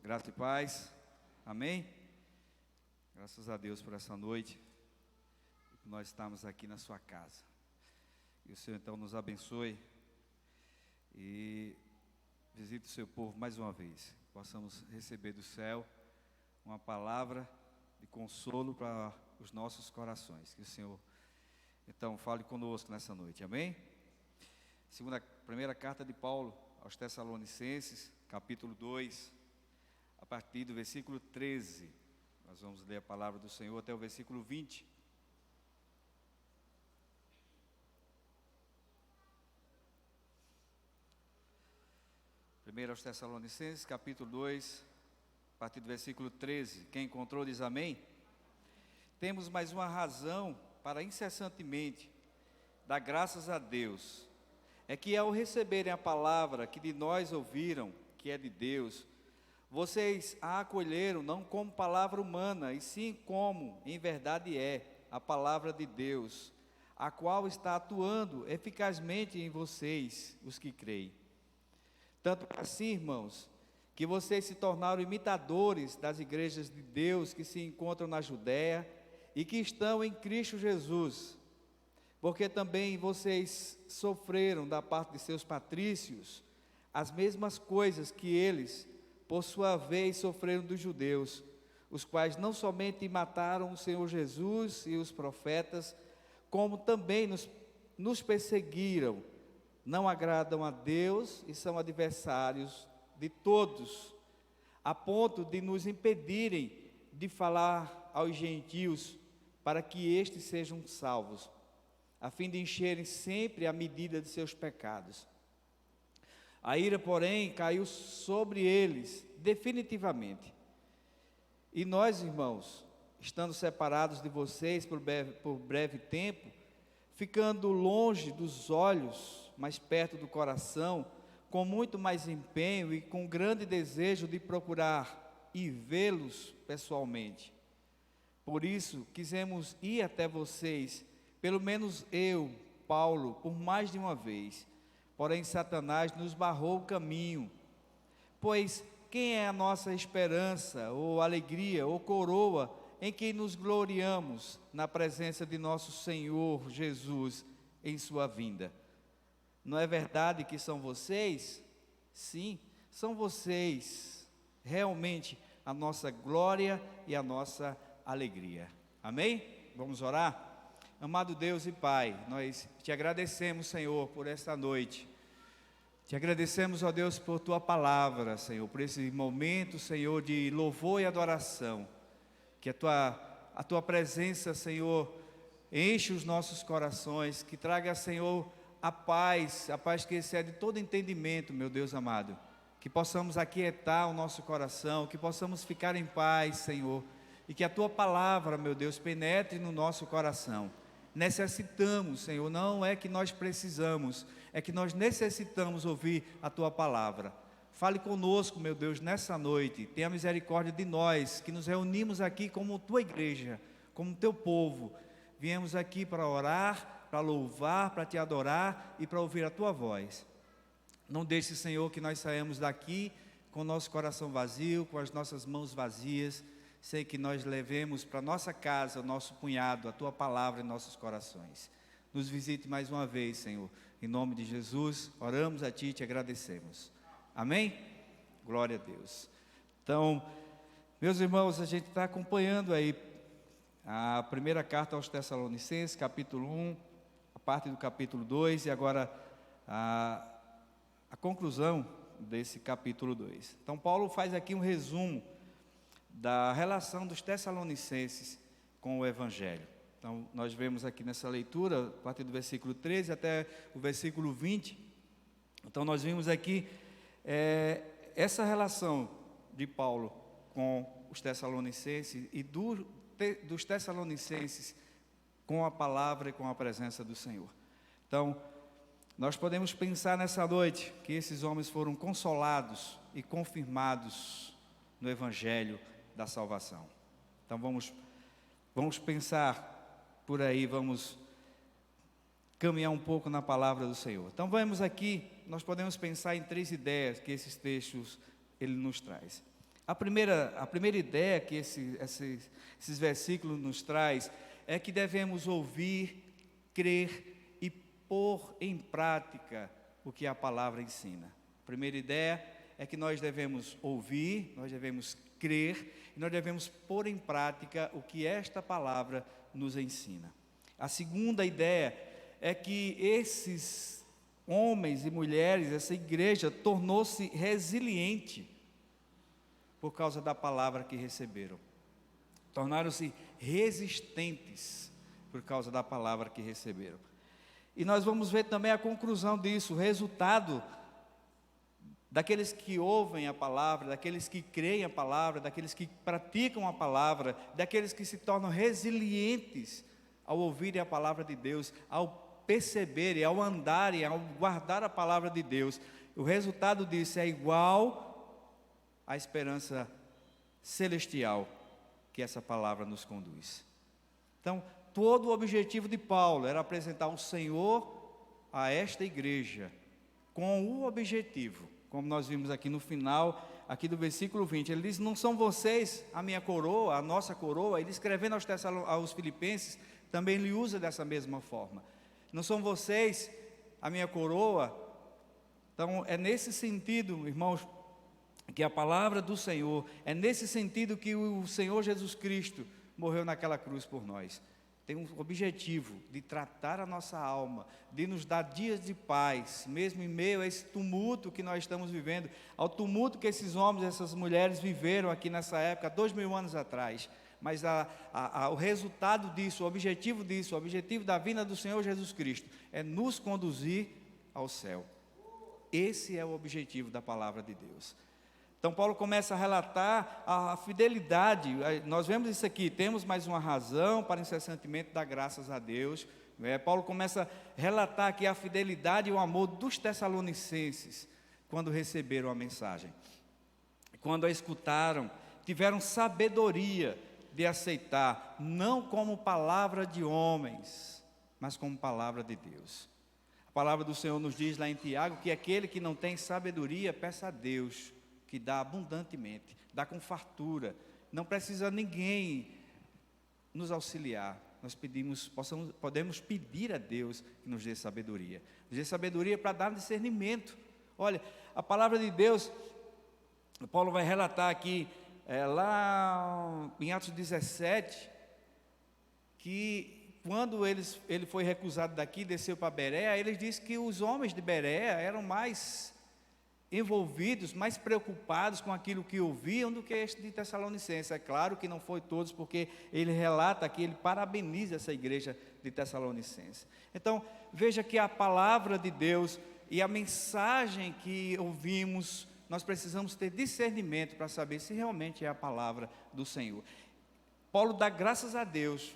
Graça e paz, amém? Graças a Deus por essa noite, por nós estamos aqui na sua casa. E o Senhor então nos abençoe e visite o seu povo mais uma vez. Possamos receber do céu uma palavra de consolo para os nossos corações. Que o Senhor então fale conosco nessa noite, amém? Primeira carta de Paulo aos Tessalonicenses, capítulo 2, a partir do versículo 13. Nós vamos ler a palavra do Senhor até o versículo 20. Primeiro aos Tessalonicenses, capítulo 2, a partir do versículo 13. Quem encontrou diz amém. Temos mais uma razão para incessantemente dar graças a Deus. É que ao receberem a palavra que de nós ouviram, que é de Deus, vocês a acolheram não como palavra humana, e sim como, em verdade a palavra de Deus, a qual está atuando eficazmente em vocês, os que creem. Tanto assim, irmãos, que vocês se tornaram imitadores das igrejas de Deus que se encontram na Judéia e que estão em Cristo Jesus, porque também vocês sofreram da parte de seus patrícios as mesmas coisas que eles, por sua vez, sofreram dos judeus, os quais não somente mataram o Senhor Jesus e os profetas, como também nos perseguiram, não agradam a Deus e são adversários de todos, a ponto de nos impedirem de falar aos gentios, para que estes sejam salvos, a fim de encherem sempre a medida de seus pecados. A ira, porém, caiu sobre eles definitivamente. E nós, irmãos, estando separados de vocês por breve tempo, ficando longe dos olhos, mas perto do coração, com muito mais empenho e com grande desejo de procurar e vê-los pessoalmente. Por isso, quisemos ir até vocês, pelo menos eu, Paulo, por mais de uma vez. Porém, Satanás nos barrou o caminho. Pois quem é a nossa esperança, ou alegria, ou coroa, em quem nos gloriamos na presença de nosso Senhor Jesus em sua vinda? Não é verdade que são vocês? Sim, são vocês, realmente, a nossa glória e a nossa alegria. Amém? Vamos orar? Amado Deus e Pai, nós te agradecemos, Senhor, por esta noite. Te agradecemos, ó Deus, por tua palavra, Senhor, por esse momento, Senhor, de louvor e adoração. Que a tua presença, Senhor, enche os nossos corações, que traga, Senhor, a paz que excede todo entendimento, meu Deus amado. Que possamos aquietar o nosso coração, que possamos ficar em paz, Senhor, e que a tua palavra, meu Deus, penetre no nosso coração. Necessitamos, Senhor, não é que nós precisamos, é que nós necessitamos ouvir a tua palavra. Fale conosco, meu Deus, nessa noite. Tenha misericórdia de nós, que nos reunimos aqui como tua igreja, como teu povo. Viemos aqui para orar, para louvar, para te adorar e para ouvir a tua voz. Não deixe, Senhor, que nós saímos daqui com o nosso coração vazio, com as nossas mãos vazias. Sei que nós levemos para nossa casa, o nosso punhado, a tua palavra em nossos corações. Nos visite mais uma vez, Senhor. Em nome de Jesus, oramos a ti e te agradecemos. Amém? Glória a Deus. Então, meus irmãos, a gente está acompanhando aí a primeira carta aos Tessalonicenses, capítulo 1, a parte do capítulo 2 e agora a conclusão desse capítulo 2. Então, Paulo faz aqui um resumo da relação dos Tessalonicenses com o Evangelho. Então, nós vemos aqui nessa leitura, a partir do versículo 13 até o versículo 20. Então, nós vimos aqui essa relação de Paulo com os Tessalonicenses e dos Tessalonicenses com a palavra e com a presença do Senhor. Então, nós podemos pensar nessa noite que esses homens foram consolados e confirmados no Evangelho da salvação. Então vamos pensar por aí, vamos caminhar um pouco na palavra do Senhor. Então vamos aqui, nós podemos pensar em três ideias que esses textos ele nos traz. A primeira ideia que esses versículos nos traz é que devemos ouvir, crer e pôr em prática o que a palavra ensina. A primeira ideia é que nós devemos ouvir, nós devemos crer e nós devemos pôr em prática o que esta palavra nos ensina. A segunda ideia é que esses homens e mulheres, essa igreja tornou-se resiliente por causa da palavra que receberam. Tornaram-se resistentes por causa da palavra que receberam. E nós vamos ver também a conclusão disso, o resultado daqueles que ouvem a palavra, daqueles que creem a palavra, daqueles que praticam a palavra, daqueles que se tornam resilientes ao ouvirem a palavra de Deus, ao perceberem, ao andarem, ao guardar a palavra de Deus. O resultado disso é igual à esperança celestial que essa palavra nos conduz. Então, todo o objetivo de Paulo era apresentar o Senhor a esta igreja, com o objetivo, como nós vimos aqui no final, aqui do versículo 20, ele diz: não são vocês a minha coroa, a nossa coroa. Ele escrevendo aos Filipenses, também ele usa dessa mesma forma. Não são vocês a minha coroa. Então, é nesse sentido, irmãos, que a palavra do Senhor, é nesse sentido que o Senhor Jesus Cristo morreu naquela cruz por nós. Tem um objetivo de tratar a nossa alma, de nos dar dias de paz, mesmo em meio a esse tumulto que nós estamos vivendo, ao tumulto que esses homens e essas mulheres viveram aqui nessa época, 2000 anos atrás. Mas o resultado disso, o objetivo da vinda do Senhor Jesus Cristo, é nos conduzir ao céu. Esse é o objetivo da palavra de Deus. Então Paulo começa a relatar a fidelidade. Nós vemos isso aqui, temos mais uma razão para incessantemente dar graças a Deus. Paulo começa a relatar aqui a fidelidade e o amor dos tessalonicenses, quando receberam a mensagem. Quando a escutaram, tiveram sabedoria de aceitar, não como palavra de homens, mas como palavra de Deus. A palavra do Senhor nos diz lá em Tiago, que aquele que não tem sabedoria, peça a Deus, que dá abundantemente, dá com fartura, não precisa ninguém nos auxiliar. Nós podemos pedir a Deus que nos dê sabedoria, para dar discernimento. Olha, a palavra de Deus, Paulo vai relatar aqui, lá em Atos 17, que quando ele foi recusado daqui, desceu para Bereia, ele disse que os homens de Bereia eram mais envolvidos, mais preocupados com aquilo que ouviam do que este de Tessalonicenses. É claro que não foi todos, porque ele relata aqui, ele parabeniza essa igreja de Tessalonicenses. Então, veja que a palavra de Deus e a mensagem que ouvimos, nós precisamos ter discernimento para saber se realmente é a palavra do Senhor. Paulo dá graças a Deus,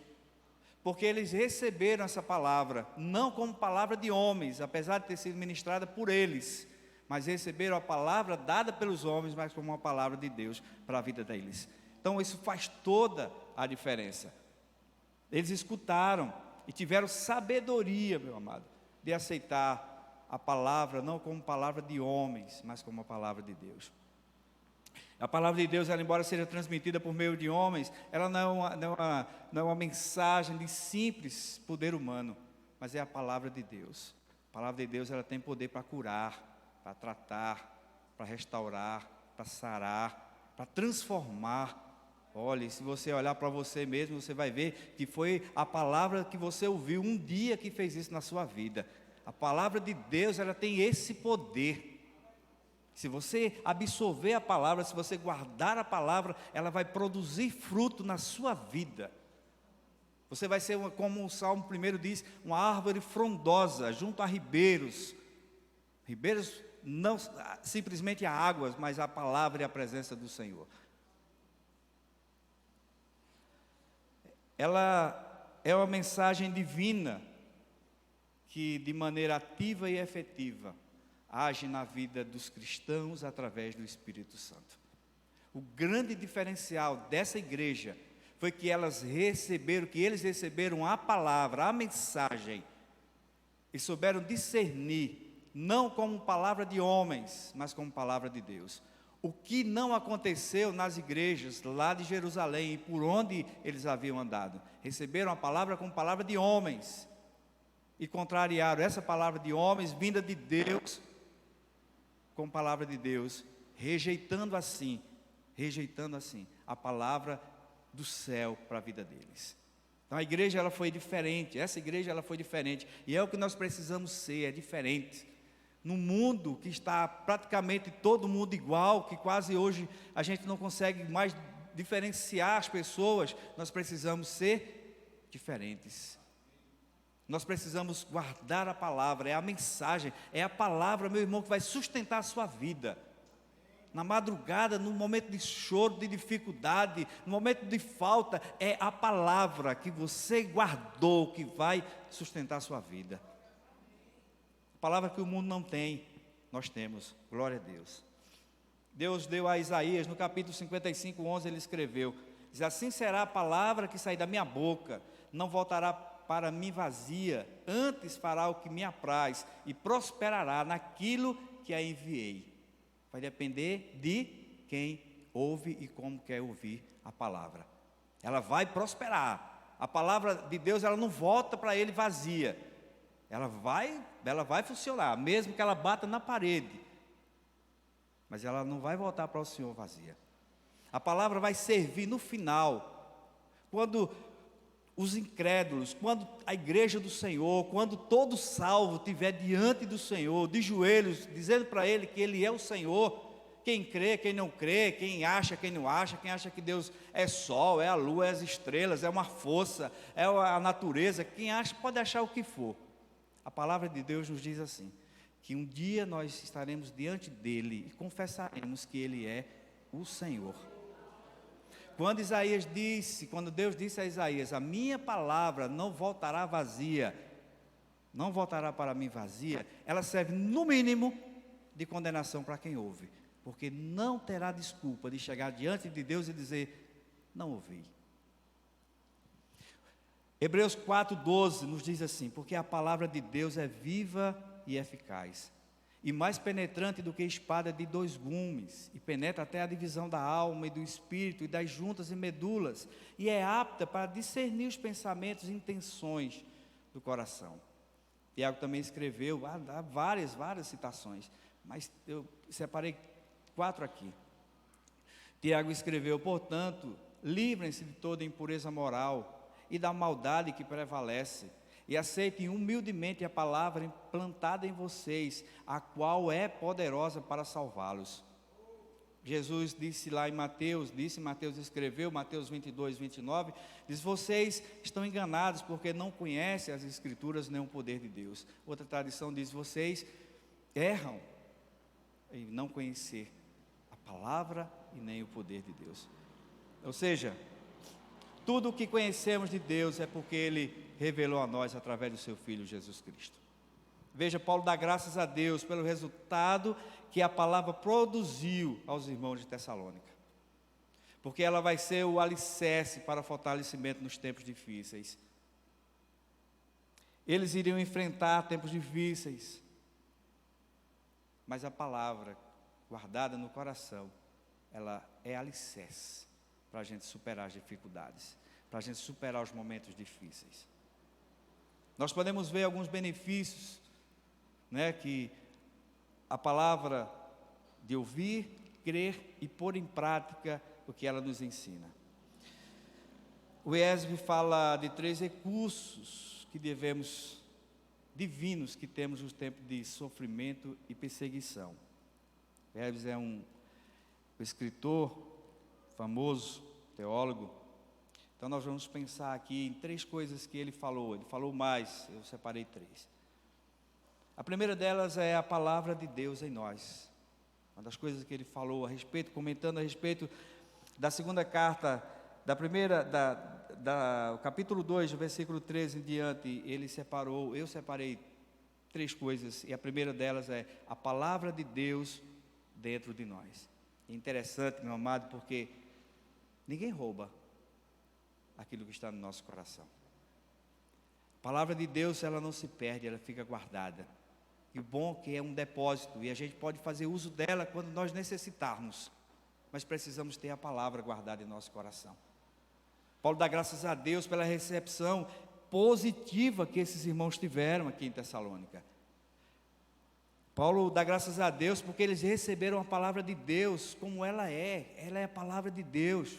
porque eles receberam essa palavra, não como palavra de homens, apesar de ter sido ministrada por eles, mas receberam a palavra dada pelos homens, mas como uma palavra de Deus para a vida deles. Então isso faz toda a diferença. Eles escutaram e tiveram sabedoria, meu amado, de aceitar a palavra, não como palavra de homens, mas como a palavra de Deus. A palavra de Deus, ela, embora seja transmitida por meio de homens, ela não é uma mensagem de simples poder humano, mas é a palavra de Deus. A palavra de Deus, ela tem poder para curar, para tratar, para restaurar, para sarar, para transformar. Olha, se você olhar para você mesmo, você vai ver que foi a palavra que você ouviu um dia que fez isso na sua vida. A palavra de Deus, ela tem esse poder. Se você absorver a palavra, se você guardar a palavra, ela vai produzir fruto na sua vida. Você vai ser, como o Salmo 1 diz, uma árvore frondosa, junto a ribeiros. Ribeiros não simplesmente a águas, mas a palavra e a presença do Senhor. Ela é uma mensagem divina, que de maneira ativa e efetiva, age na vida dos cristãos através do Espírito Santo. O grande diferencial dessa igreja foi que eles receberam a palavra, a mensagem, e souberam discernir, não como palavra de homens, mas como palavra de Deus. o que não aconteceu nas igrejas lá de Jerusalém e por onde eles haviam andado. Receberam a palavra como palavra de homens e contrariaram essa palavra de homens vinda de Deus com palavra de Deus, rejeitando assim a palavra do céu para a vida deles. Então a igreja ela foi diferente, essa igreja ela foi diferente, e é o que nós precisamos ser, é diferente. Num mundo que está praticamente todo mundo igual, que quase hoje a gente não consegue mais diferenciar as pessoas, nós precisamos ser diferentes. Nós precisamos guardar a palavra, é a mensagem, é a palavra, meu irmão, que vai sustentar a sua vida. Na madrugada, no momento de choro, de dificuldade, no momento de falta, é a palavra que você guardou que vai sustentar a sua vida. A palavra que o mundo não tem, nós temos, glória a Deus. Deus deu a Isaías, no capítulo 55, 11, ele escreveu, diz, assim será a palavra que sair da minha boca, não voltará para mim vazia, antes fará o que me apraz, e prosperará naquilo que a enviei. Vai depender de quem ouve e como quer ouvir a palavra. Ela vai prosperar. A palavra de Deus, ela não volta para ele vazia. Ela vai funcionar, mesmo que ela bata na parede. Mas ela não vai voltar para o Senhor vazia. A palavra vai servir no final, quando os incrédulos, quando a igreja do Senhor, quando todo salvo estiver diante do Senhor, de joelhos, dizendo para Ele que Ele é o Senhor, quem crê, quem não crê, quem acha, quem não acha, quem acha que Deus é sol, é a lua, é as estrelas, é uma força, é a natureza, quem acha, pode achar o que for. A palavra de Deus nos diz assim, que um dia nós estaremos diante dEle e confessaremos que Ele é o Senhor. Quando Deus disse a Isaías, a minha palavra não voltará vazia, não voltará para mim vazia, ela serve no mínimo de condenação para quem ouve, porque não terá desculpa de chegar diante de Deus e dizer, não ouvi. Hebreus 4:12 nos diz assim, porque a palavra de Deus é viva e eficaz, e mais penetrante do que espada de 2 gumes, e penetra até a divisão da alma e do espírito, e das juntas e medulas, e é apta para discernir os pensamentos e intenções do coração. Tiago também escreveu, há várias citações, mas eu separei 4 aqui. Tiago escreveu, portanto, livrem-se de toda impureza moral, e da maldade que prevalece, e aceitem humildemente a palavra implantada em vocês, a qual é poderosa para salvá-los. Jesus disse lá em Mateus, escreveu, Mateus 22, 29, diz, vocês estão enganados porque não conhecem as Escrituras nem o poder de Deus. Outra tradição diz, vocês erram em não conhecer a palavra e nem o poder de Deus. Ou seja, tudo o que conhecemos de Deus é porque Ele revelou a nós através do seu Filho Jesus Cristo. Veja, Paulo dá graças a Deus pelo resultado que a palavra produziu aos irmãos de Tessalônica, porque ela vai ser o alicerce para o fortalecimento nos tempos difíceis. Eles iriam enfrentar tempos difíceis, mas a palavra guardada no coração, ela é alicerce para a gente superar as dificuldades, para a gente superar os momentos difíceis. Nós podemos ver alguns benefícios, que a palavra de ouvir, crer e pôr em prática o que ela nos ensina. O ESV fala de 3 recursos divinos que temos nos tempos de sofrimento e perseguição. O ESV é um escritor famoso, teólogo. Então nós vamos pensar aqui em 3 coisas que ele falou mais, eu separei 3. A primeira delas é a palavra de Deus em nós. Uma das coisas que ele falou comentando a respeito da segunda carta, o capítulo 2, do versículo 13 em diante, eu separei 3 coisas, e a primeira delas é a palavra de Deus dentro de nós. É interessante, meu amado, porque ninguém rouba aquilo que está no nosso coração. A palavra de Deus, ela não se perde, ela fica guardada. E o bom é que é um depósito, e a gente pode fazer uso dela quando nós necessitarmos. Mas precisamos ter a palavra guardada em nosso coração. Paulo dá graças a Deus pela recepção positiva que esses irmãos tiveram aqui em Tessalônica. Paulo dá graças a Deus porque eles receberam a palavra de Deus como ela é a palavra de Deus.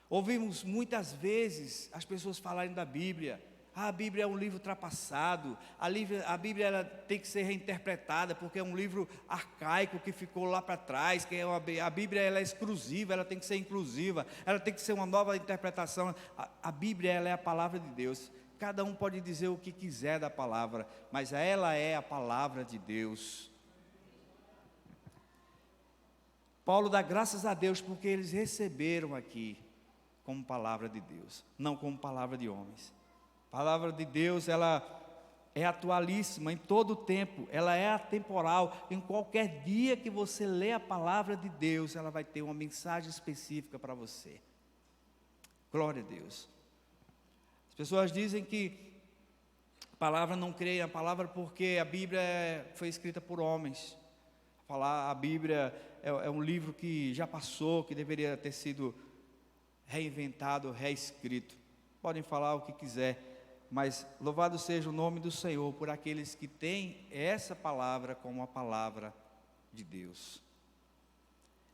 Ouvimos muitas vezes as pessoas falarem da Bíblia. A Bíblia é um livro ultrapassado, a Bíblia ela tem que ser reinterpretada, porque é um livro arcaico que ficou lá para trás, a Bíblia ela é exclusiva, ela tem que ser inclusiva, ela tem que ser uma nova interpretação. A Bíblia ela é a palavra de Deus, cada um pode dizer o que quiser da palavra, mas ela é a palavra de Deus. Paulo dá graças a Deus porque eles receberam aqui como palavra de Deus, não como palavra de homens. A palavra de Deus, ela é atualíssima em todo o tempo, ela é atemporal. Em qualquer dia que você lê a palavra de Deus, ela vai ter uma mensagem específica para você. Glória a Deus. As pessoas dizem que a palavra não crê na palavra porque a Bíblia foi escrita por homens. A Bíblia é um livro que já passou, que deveria ter sido reinventado, reescrito. Podem falar o que quiser, mas louvado seja o nome do Senhor por aqueles que têm essa palavra como a palavra de Deus.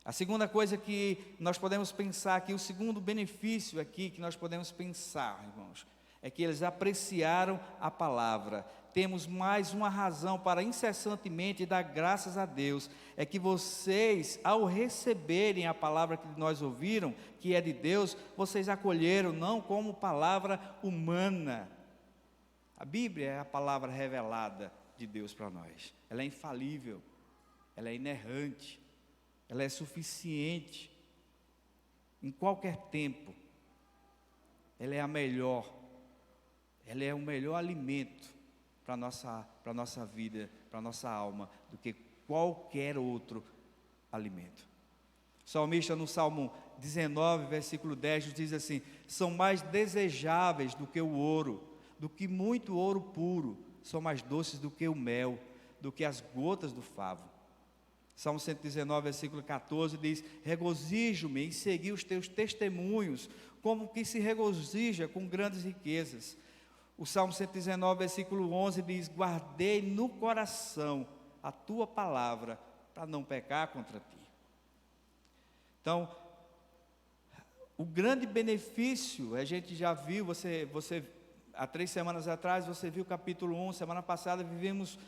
A segunda coisa que nós podemos pensar aqui, o segundo benefício aqui que nós podemos pensar, irmãos, é que eles apreciaram a palavra. Temos mais uma razão para incessantemente dar graças a Deus, é que vocês, ao receberem a palavra que nós ouviram, que é de Deus, vocês acolheram não como palavra humana. A Bíblia é a palavra revelada de Deus para nós. Ela é infalível, ela é inerrante, ela é suficiente em qualquer tempo. Ela é a melhor, ela é o melhor alimento para a nossa vida, para a nossa alma, do que qualquer outro alimento. O salmista no Salmo 19, versículo 10, diz assim: são mais desejáveis do que o ouro, do que muito ouro puro, são mais doces do que o mel, do que as gotas do favo. Salmo 119, versículo 14 diz: regozijo-me em seguir os teus testemunhos, como que se regozija com grandes riquezas. O Salmo 119, versículo 11 diz: guardei no coração a tua palavra, para não pecar contra ti. Então, o grande benefício, a gente já viu, você há 3 semanas atrás, você viu o capítulo 1, semana passada vivemos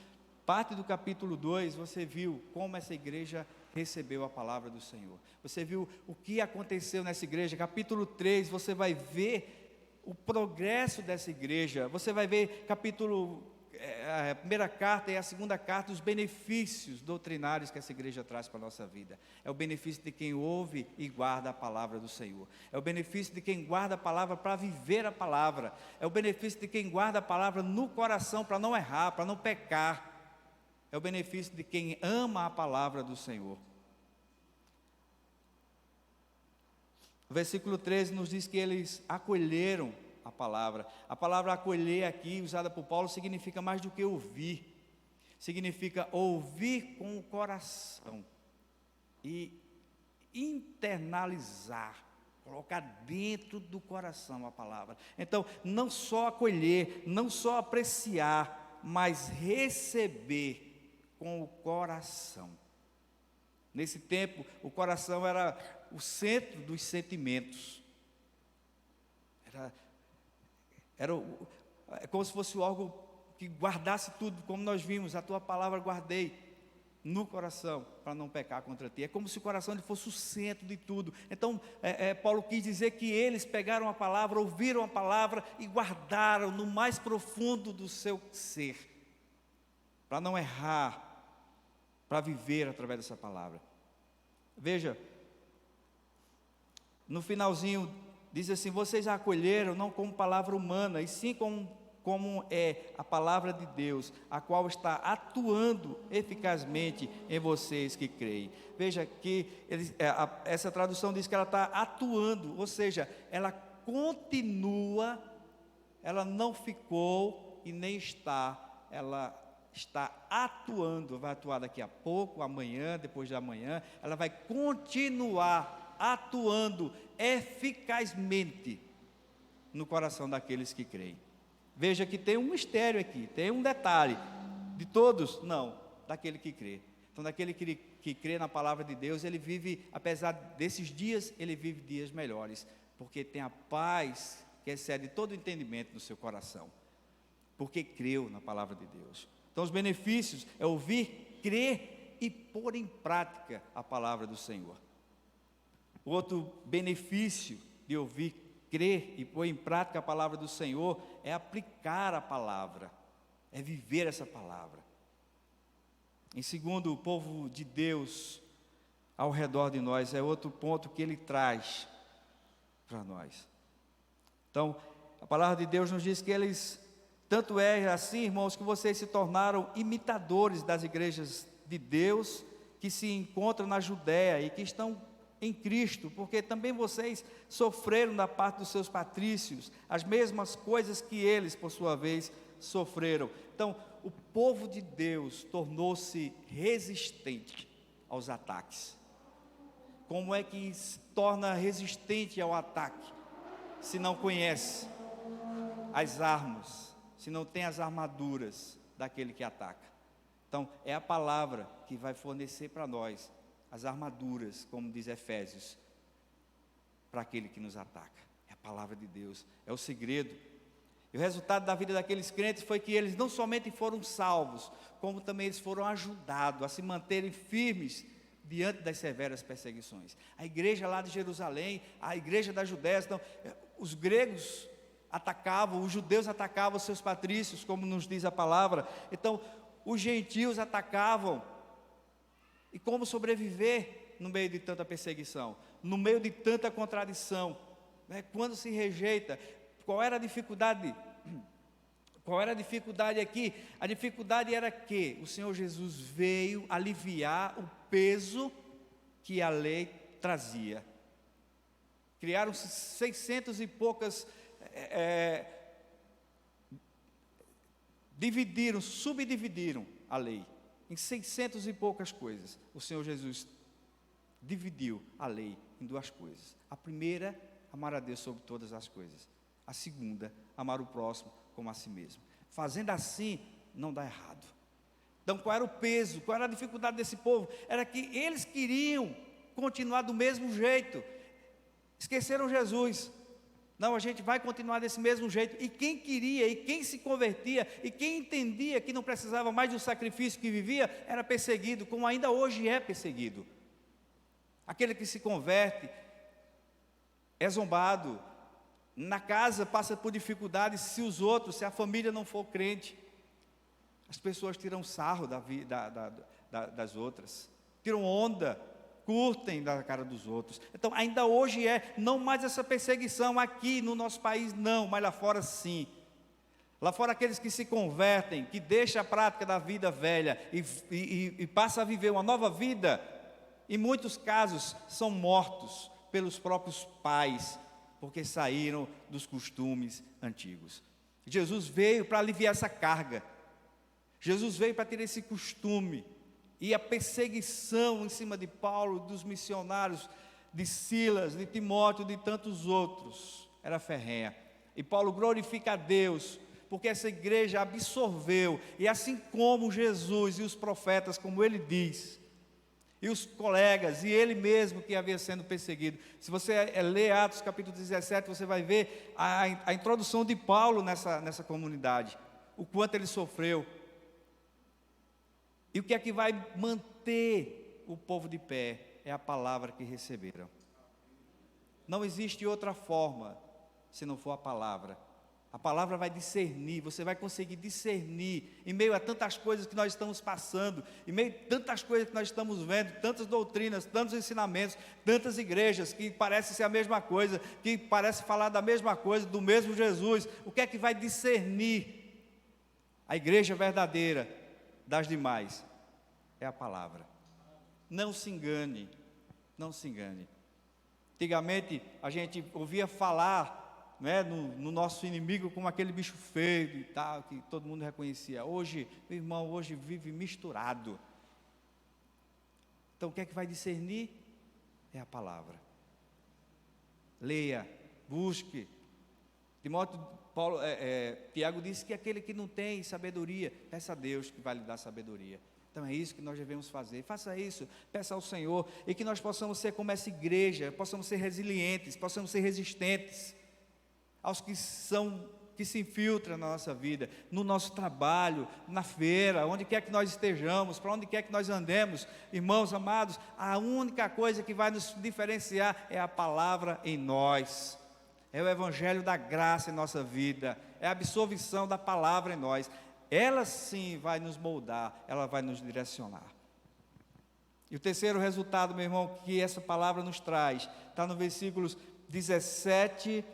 parte do capítulo 2, você viu como essa igreja recebeu a palavra do Senhor. Você viu o que aconteceu nessa igreja. Capítulo 3, você vai ver o progresso dessa igreja. Você vai ver a primeira carta e a segunda carta, os benefícios doutrinários que essa igreja traz para a nossa vida. É o benefício de quem ouve e guarda a palavra do Senhor. É o benefício de quem guarda a palavra para viver a palavra. É o benefício de quem guarda a palavra no coração para não errar, para não pecar. É o benefício de quem ama a palavra do Senhor. O versículo 13 nos diz que eles acolheram a palavra. A palavra acolher aqui, usada por Paulo, significa mais do que ouvir. Significa ouvir com o coração e internalizar, colocar dentro do coração a palavra. Então, não só acolher, não só apreciar, mas receber com o coração. Nesse tempo, o coração era o centro dos sentimentos. É como se fosse o órgão que guardasse tudo, como nós vimos, a tua palavra guardei no coração, para não pecar contra ti. É como se o coração fosse o centro de tudo. Então, Paulo quis dizer que eles pegaram a palavra, ouviram a palavra e guardaram no mais profundo do seu ser, para não errar, para viver através dessa palavra. Veja, no finalzinho diz assim: vocês a acolheram não como palavra humana, e sim como é a palavra de Deus, a qual está atuando eficazmente em vocês que creem. Veja que essa tradução diz que ela está atuando, ou seja, ela continua, ela não ficou e nem está, ela está atuando, vai atuar daqui a pouco, amanhã, depois de amanhã, ela vai continuar atuando eficazmente no coração daqueles que creem. Veja que tem um mistério aqui, tem um detalhe, de todos? Não, daquele que crê. Então, daquele que crê na palavra de Deus, ele vive, apesar desses dias, ele vive dias melhores, porque tem a paz que excede todo o entendimento no seu coração, porque creu na palavra de Deus. Então, os benefícios é ouvir, crer e pôr em prática a palavra do Senhor. O outro benefício de ouvir, crer e pôr em prática a palavra do Senhor é aplicar a palavra, é viver essa palavra. Em segundo, o povo de Deus ao redor de nós é outro ponto que ele traz para nós. Então, a palavra de Deus nos diz que eles, tanto é assim, irmãos, que vocês se tornaram imitadores das igrejas de Deus que se encontram na Judéia e que estão em Cristo, porque também vocês sofreram da parte dos seus patrícios as mesmas coisas que eles, por sua vez, sofreram. Então, o povo de Deus tornou-se resistente aos ataques. Como é que se torna resistente ao ataque? Se não conhece as armas, se não tem as armaduras daquele que ataca. Então, é a palavra que vai fornecer para nós as armaduras, como diz Efésios, para aquele que nos ataca. É a palavra de Deus, é o segredo. E o resultado da vida daqueles crentes foi que eles não somente foram salvos, como também eles foram ajudados a se manterem firmes diante das severas perseguições. A igreja lá de Jerusalém, a igreja da Judéia, então, os gregos atacavam, os judeus atacavam os seus patrícios, como nos diz a palavra. Então, os gentios atacavam. E como sobreviver no meio de tanta perseguição, no meio de tanta contradição, né? Quando se rejeita, qual era a dificuldade? Qual era a dificuldade aqui? A dificuldade era que o Senhor Jesus veio aliviar o peso que a lei trazia. Criaram-se 600 e poucas, subdividiram a lei. Em 600 e poucas coisas, o Senhor Jesus dividiu a lei em duas coisas. A primeira, amar a Deus sobre todas as coisas. A segunda, amar o próximo como a si mesmo. Fazendo assim, não dá errado. Então, qual era o peso, qual era a dificuldade desse povo? Era que eles queriam continuar do mesmo jeito. Esqueceram Jesus. Não, a gente vai continuar desse mesmo jeito. E quem queria, e quem se convertia, e quem entendia que não precisava mais do sacrifício que vivia, era perseguido, como ainda hoje é perseguido. Aquele que se converte é zombado. Na casa passa por dificuldades se os outros, se a família não for crente. As pessoas tiram sarro das outras, tiram onda, curtem da cara dos outros. Então ainda hoje não mais essa perseguição aqui no nosso país não, mas lá fora sim. Lá fora aqueles que se convertem, que deixam a prática da vida velha e passam a viver uma nova vida, em muitos casos são mortos pelos próprios pais, porque saíram dos costumes antigos. Jesus veio para aliviar essa carga. Jesus veio para ter esse costume. E a perseguição em cima de Paulo, dos missionários, de Silas, de Timóteo, de tantos outros, era ferrenha. E Paulo glorifica a Deus, porque essa igreja absorveu, e assim como Jesus e os profetas, como ele diz, e os colegas, e ele mesmo que havia sendo perseguido. Se você ler Atos capítulo 17, você vai ver a introdução de Paulo nessa comunidade, o quanto ele sofreu. E o que é que vai manter o povo de pé? É a palavra que receberam. Não existe outra forma, se não for a palavra. A palavra vai discernir, você vai conseguir discernir, em meio a tantas coisas que nós estamos passando, em meio a tantas coisas que nós estamos vendo, tantas doutrinas, tantos ensinamentos, tantas igrejas que parecem ser a mesma coisa, que parecem falar da mesma coisa, do mesmo Jesus. O que é que vai discernir a igreja verdadeira das demais? É a palavra. Não se engane, não se engane. Antigamente a gente ouvia falar né, no nosso inimigo como aquele bicho feio e tal, que todo mundo reconhecia. Hoje, meu irmão, hoje vive misturado. Então, o que é que vai discernir? É a palavra. Leia, busque. Tiago disse que aquele que não tem sabedoria, peça a Deus que vai lhe dar sabedoria. Então é isso que nós devemos fazer. Faça isso, peça ao Senhor, e que nós possamos ser como essa igreja, possamos ser resilientes, possamos ser resistentes aos que se infiltram na nossa vida, no nosso trabalho, na feira, onde quer que nós estejamos, para onde quer que nós andemos. Irmãos amados, a única coisa que vai nos diferenciar é a palavra em nós, é o evangelho da graça em nossa vida, é a absolvição da palavra em nós. Ela sim vai nos moldar, ela vai nos direcionar. E o terceiro resultado, meu irmão, que essa palavra nos traz, está no versículos 17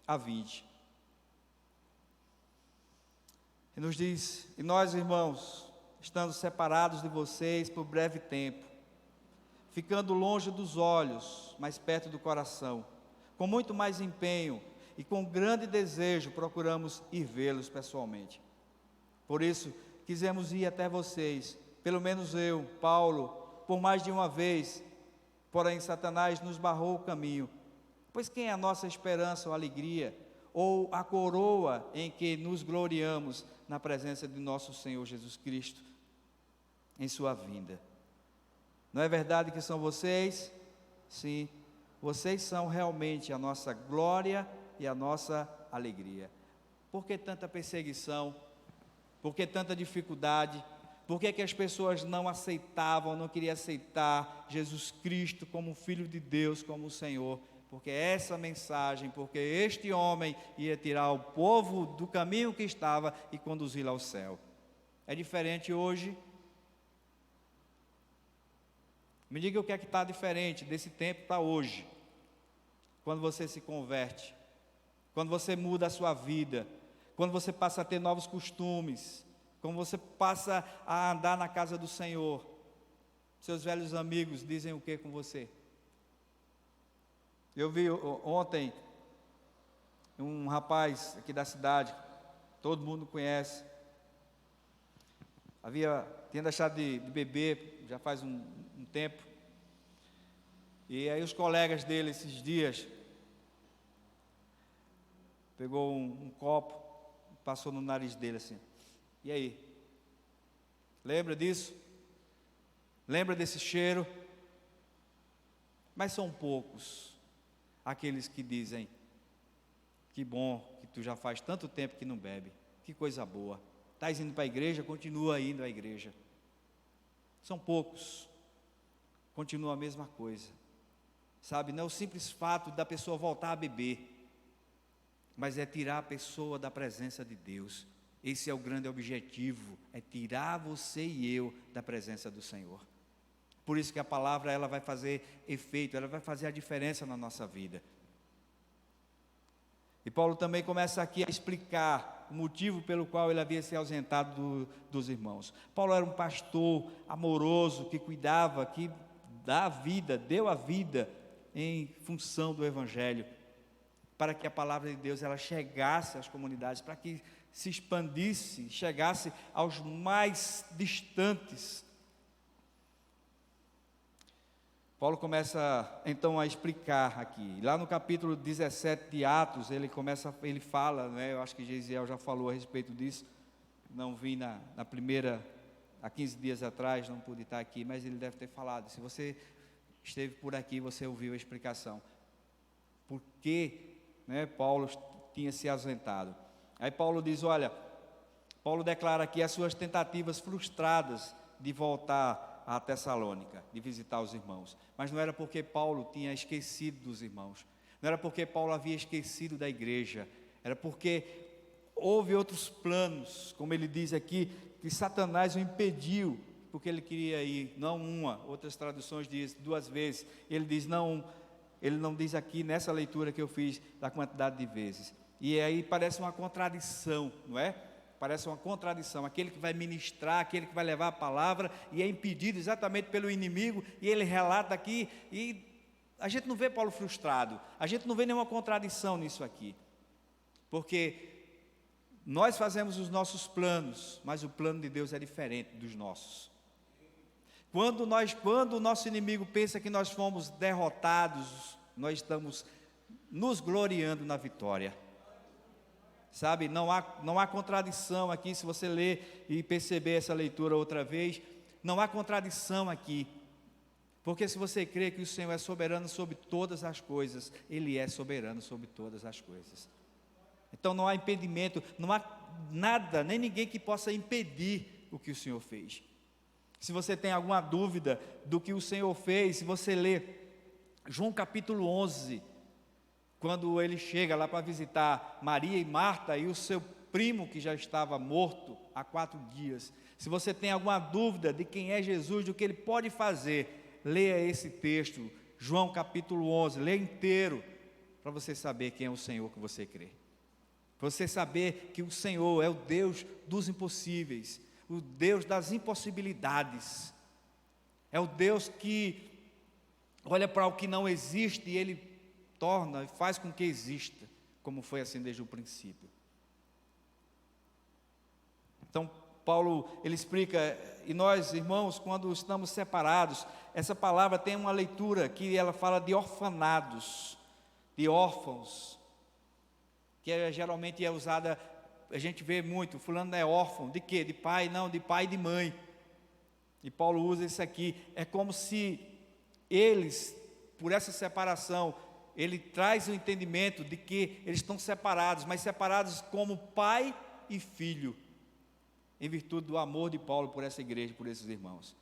a 20. E nos diz: e nós, irmãos, estando separados de vocês por breve tempo, ficando longe dos olhos, mas perto do coração, com muito mais empenho e com grande desejo, procuramos ir vê-los pessoalmente. Por isso, quisemos ir até vocês, pelo menos eu, Paulo, por mais de uma vez, porém Satanás nos barrou o caminho. Pois quem é a nossa esperança ou alegria, ou a coroa em que nos gloriamos na presença de nosso Senhor Jesus Cristo, em sua vinda? Não é verdade que são vocês? Sim, vocês são realmente a nossa glória e a nossa alegria. Por que tanta perseguição? Por que tanta dificuldade? Por que as pessoas não aceitavam, não queriam aceitar Jesus Cristo como Filho de Deus, como o Senhor? Porque essa mensagem, porque este homem ia tirar o povo do caminho que estava e conduzi-lo ao céu. É diferente hoje? Me diga o que é que está diferente desse tempo para hoje. Quando você se converte, quando você muda a sua vida, quando você passa a ter novos costumes, quando você passa a andar na casa do Senhor, seus velhos amigos dizem o que com você? Eu vi ontem um rapaz aqui da cidade, todo mundo conhece, tinha deixado de beber já faz um tempo, e aí os colegas dele esses dias, pegou um copo, passou no nariz dele assim. E aí? Lembra disso? Lembra desse cheiro? Mas são poucos aqueles que dizem: que bom que tu já faz tanto tempo que não bebe, que coisa boa. Estás indo para a igreja, continua indo à igreja. São poucos, continua a mesma coisa. Sabe, não é o simples fato da pessoa voltar a beber, mas é tirar a pessoa da presença de Deus. Esse é o grande objetivo, é tirar você e eu da presença do Senhor. Por isso que a palavra, ela vai fazer efeito, ela vai fazer a diferença na nossa vida. E Paulo também começa aqui a explicar o motivo pelo qual ele havia se ausentado dos irmãos. Paulo era um pastor amoroso, que cuidava, que deu a vida em função do Evangelho, para que a palavra de Deus ela chegasse às comunidades, para que se expandisse, chegasse aos mais distantes. Paulo começa então a explicar aqui, lá no capítulo 17 de Atos, ele fala, eu acho que Gesiel já falou a respeito disso, não vi na primeira, há 15 dias atrás, não pude estar aqui, mas ele deve ter falado. Se você esteve por aqui, você ouviu a explicação, por que Paulo tinha se ausentado. Aí Paulo diz, Paulo declara aqui as suas tentativas frustradas de voltar a Tessalônica, de visitar os irmãos, mas não era porque Paulo tinha esquecido dos irmãos, não era porque Paulo havia esquecido da igreja, era porque houve outros planos, como ele diz aqui, que Satanás o impediu, porque ele queria ir, não uma, outras traduções dizem 2 vezes, ele não diz aqui nessa leitura que eu fiz da quantidade de vezes, e aí parece uma contradição, não é? Parece uma contradição, aquele que vai ministrar, aquele que vai levar a palavra, e é impedido exatamente pelo inimigo, e ele relata aqui, e a gente não vê Paulo frustrado, a gente não vê nenhuma contradição nisso aqui, porque nós fazemos os nossos planos, mas o plano de Deus é diferente dos nossos. Quando o nosso inimigo pensa que nós fomos derrotados, nós estamos nos gloriando na vitória. Sabe, não há contradição aqui, se você ler e perceber essa leitura outra vez, não há contradição aqui. Porque se você crê que o Senhor é soberano sobre todas as coisas, Ele é soberano sobre todas as coisas. Então não há impedimento, não há nada, nem ninguém que possa impedir o que o Senhor fez. Se você tem alguma dúvida do que o Senhor fez, se você ler João capítulo 11, quando ele chega lá para visitar Maria e Marta e o seu primo que já estava morto há 4 dias. Se você tem alguma dúvida de quem é Jesus, do que ele pode fazer, leia esse texto, João capítulo 11, leia inteiro, para você saber quem é o Senhor que você crê. Para você saber que o Senhor é o Deus dos impossíveis, o Deus das impossibilidades, é o Deus que olha para o que não existe e Ele torna e faz com que exista, como foi assim desde o princípio. Então, Paulo, ele explica, e nós, irmãos, quando estamos separados, essa palavra tem uma leitura que ela fala de orfanados, de órfãos, que geralmente é usada, a gente vê muito, fulano é órfão, de quê? De pai? Não, de pai e de mãe. E Paulo usa isso aqui, é como se eles, por essa separação, ele traz o entendimento de que eles estão separados, mas separados como pai e filho, em virtude do amor de Paulo por essa igreja, por esses irmãos.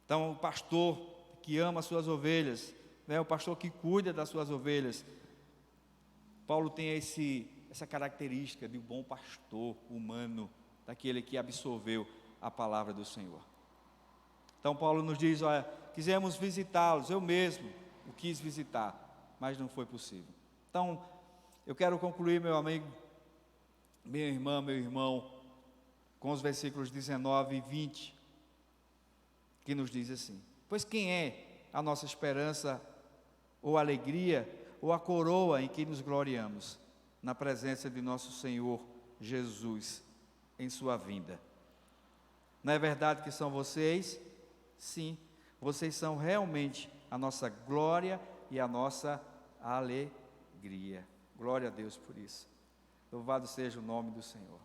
Então, o pastor que ama as suas ovelhas, né, o pastor que cuida das suas ovelhas, Paulo tem essa característica de um bom pastor humano, daquele que absorveu a palavra do Senhor. Então, Paulo nos diz, olha, quisemos visitá-los, eu mesmo o quis visitar, mas não foi possível. Então, eu quero concluir, meu amigo, minha irmã, meu irmão, com os versículos 19 e 20, que nos diz assim: pois quem é a nossa esperança, ou alegria, ou a coroa em que nos gloriamos, na presença de nosso Senhor Jesus, em sua vinda? Não é verdade que são vocês? Sim, vocês são realmente a nossa glória e a nossa alegria. Glória a Deus por isso. Louvado seja o nome do Senhor.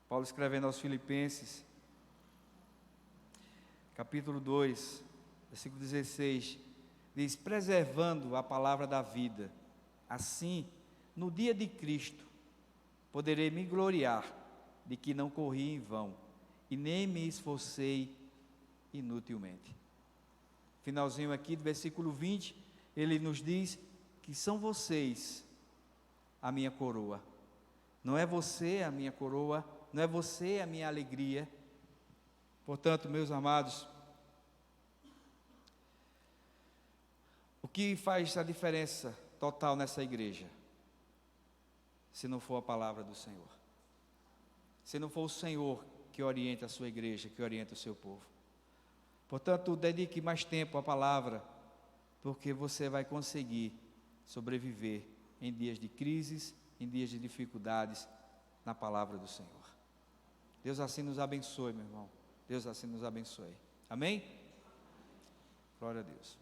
Paulo escrevendo aos Filipenses, capítulo 2, versículo 16, diz: preservando a palavra da vida, assim, no dia de Cristo, poderei me gloriar de que não corri em vão, e nem me esforcei inutilmente. Finalzinho aqui do versículo 20, ele nos diz que são vocês a minha coroa. Não é você a minha coroa, não é você a minha alegria. Portanto, meus amados, o que faz a diferença total nessa igreja? Se não for a palavra do Senhor, se não for o Senhor que orienta a sua igreja, que orienta o seu povo. Portanto, dedique mais tempo à palavra, porque você vai conseguir sobreviver em dias de crises, em dias de dificuldades, na palavra do Senhor. Deus assim nos abençoe, meu irmão. Deus assim nos abençoe. Amém? Glória a Deus.